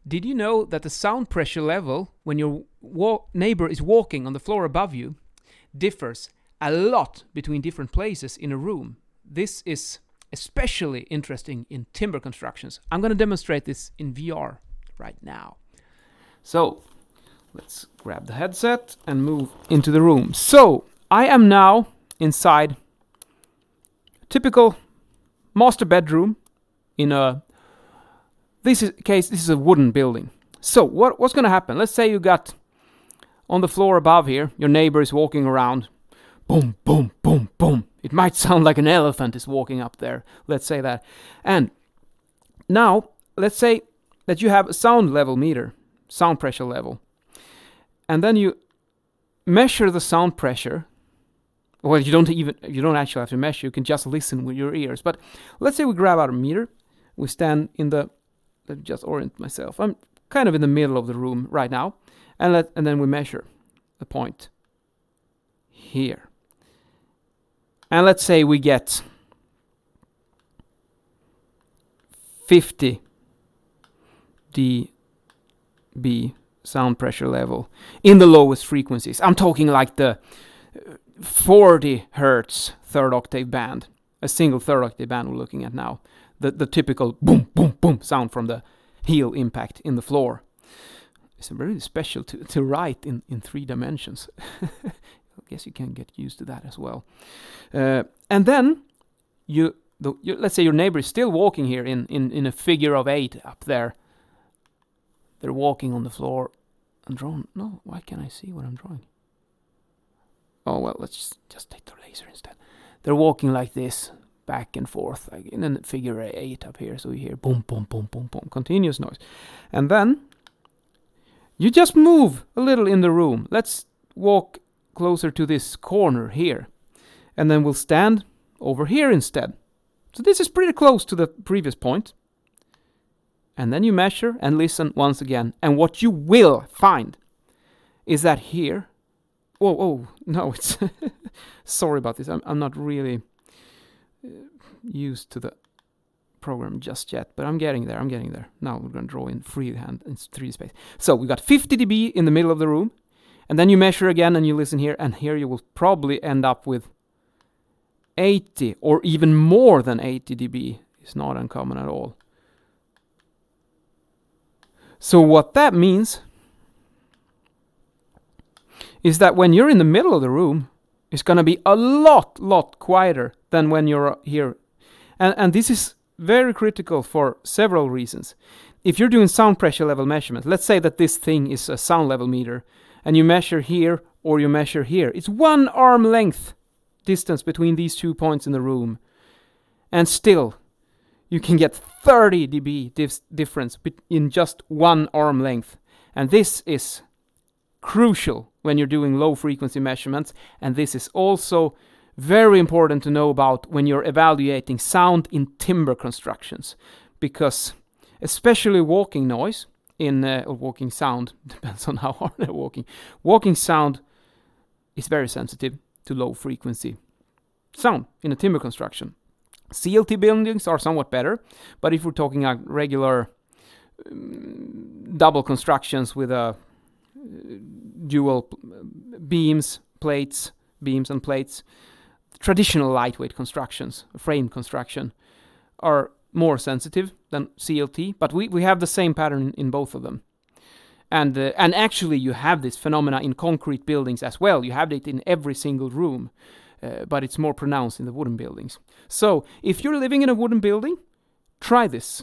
Did you know that the sound pressure level when your neighbor is walking on the floor above you differs a lot between different places in a room? This is especially interesting in timber constructions. I'm going to demonstrate this in VR right now. So let's grab the headset and move into the room. So I am now inside a typical master bedroom in this is a wooden building. So what's going to happen? Let's say you got on the floor above here, your neighbor is walking around. Boom, boom, boom, boom. It might sound like an elephant is walking up there. Let's say that. And now, let's say that you have a sound level meter, sound pressure level. And then you measure the sound pressure. Well, you don't actually have to measure. You can just listen with your ears. But let's say we grab out a meter. We stand in the... Let me just orient myself. I'm kind of in the middle of the room right now. And then we measure the point here. And let's say we get 50 dB sound pressure level in the lowest frequencies. I'm talking like the 40 hertz third octave band, a single third octave band we're looking at now. The typical boom, boom, boom sound from the heel impact in the floor. It's really special to write in 3 dimensions. I guess you can get used to that as well. And then let's say your neighbor is still walking here in a figure of 8 up there. They're walking on the floor and drawing. No, why can't I see what I'm drawing? Oh well, let's just take the laser instead. They're walking like this, back and forth, like in a figure 8 up here. So you hear boom, boom, boom, boom, boom, continuous noise. And then you just move a little in the room. Let's walk closer to this corner here. And then we'll stand over here instead. So this is pretty close to the previous point. And then you measure and listen once again. And what you will find is that here... Oh, no, it's... Sorry about this. I'm not really used to the program just yet, but I'm getting there. Now we're going to draw in freehand in 3D space. So we got 50 dB in the middle of the room, and then you measure again and you listen here, and here you will probably end up with 80 or even more than 80 dB. It's not uncommon at all. So what that means is that when you're in the middle of the room, it's going to be a lot quieter than when you're here. And this is very critical for several reasons. If you're doing sound pressure level measurement, let's say that this thing is a sound level meter, and you measure here or you measure here. It's 1 arm length distance between these 2 points in the room. And still, you can get 30 dB difference in just 1 arm length. And this is crucial when you're doing low frequency measurements, and this is also very important to know about when you're evaluating sound in timber constructions, because especially walking noise or walking sound, depends on how hard they're walking sound is very sensitive to low frequency sound in a timber construction. CLT buildings are somewhat better, but if we're talking regular double constructions with a dual beams and plates. Traditional lightweight constructions, frame construction, are more sensitive than CLT, but we have the same pattern in both of them. And actually you have this phenomena in concrete buildings as well. You have it in every single room, but it's more pronounced in the wooden buildings. So if you're living in a wooden building, try this.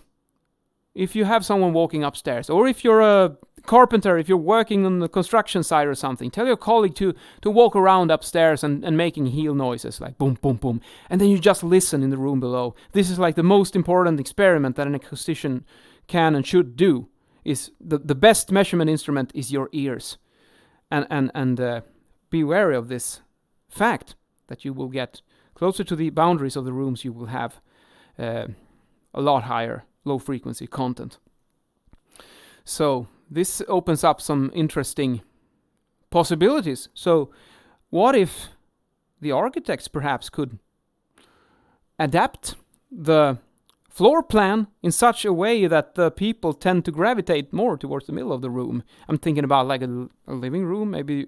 If you have someone walking upstairs, or if you're a carpenter, if you're working on the construction site or something, tell your colleague to walk around upstairs and making heel noises like boom, boom, boom. And then you just listen in the room below. This is like the most important experiment that an acoustician can and should do. Is the best measurement instrument is your ears. And be wary of this fact that you will get closer to the boundaries of the rooms, you will have a lot higher low frequency content. So this opens up some interesting possibilities. So what if the architects perhaps could adapt the floor plan in such a way that the people tend to gravitate more towards the middle of the room. I'm thinking about like a living room. Maybe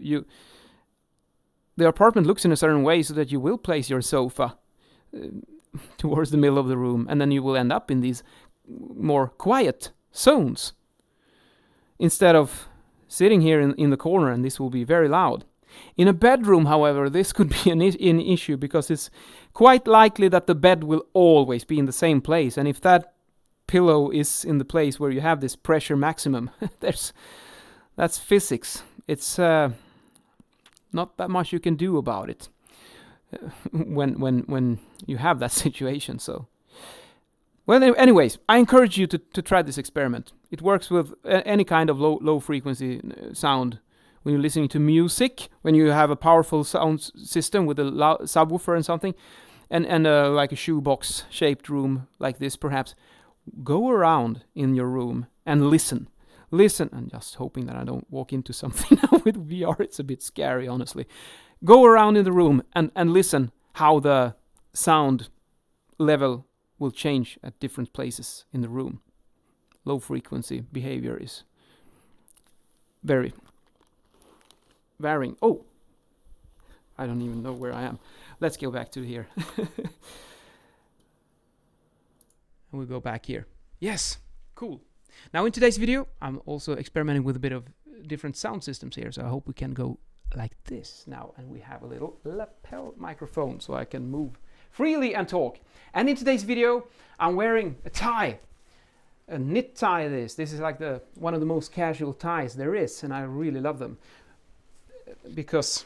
the apartment looks in a certain way so that you will place your sofa towards the middle of the room, and then you will end up in these more quiet zones instead of sitting here in the corner, and this will be very loud. In a bedroom, however, this could be an issue because it's quite likely that the bed will always be in the same place, and if that pillow is in the place where you have this pressure maximum, that's physics. It's not that much you can do about it when you have that situation. So, well, anyways, I encourage you to try this experiment. It works with any kind of low frequency sound. When you're listening to music, when you have a powerful sound system with a subwoofer and something, and like a shoebox shaped room like this perhaps, go around in your room and listen. I'm just hoping that I don't walk into something now with VR. It's a bit scary, honestly. Go around in the room and listen how the sound level will change at different places in the room. Low frequency behavior is very varying. Oh, I don't even know where I am. Let's go back to here. And we'll go back here. Yes, cool. Now in today's video, I'm also experimenting with a bit of different sound systems here, so I hope we can go like this now. And we have a little lapel microphone, so I can move freely and talk. And in today's video, I'm wearing a tie. A knit tie this. This is like one of the most casual ties there is, and I really love them. Because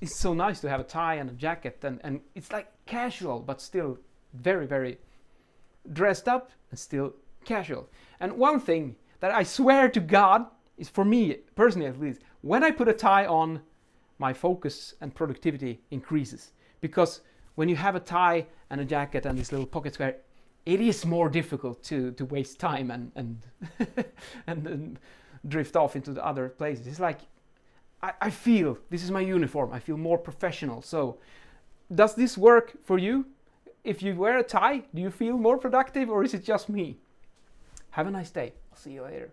it's so nice to have a tie and a jacket, and it's like casual but still very, very dressed up and still casual. And one thing that I swear to God is, for me personally at least, when I put a tie on, my focus and productivity increases. Because when you have a tie and a jacket and this little pocket square, it is more difficult to waste time and and drift off into the other places. It's like I feel this is my uniform. I feel more professional. So does this work for you? If you wear a tie, do you feel more productive, or is it just me? Have a nice day. I'll see you later.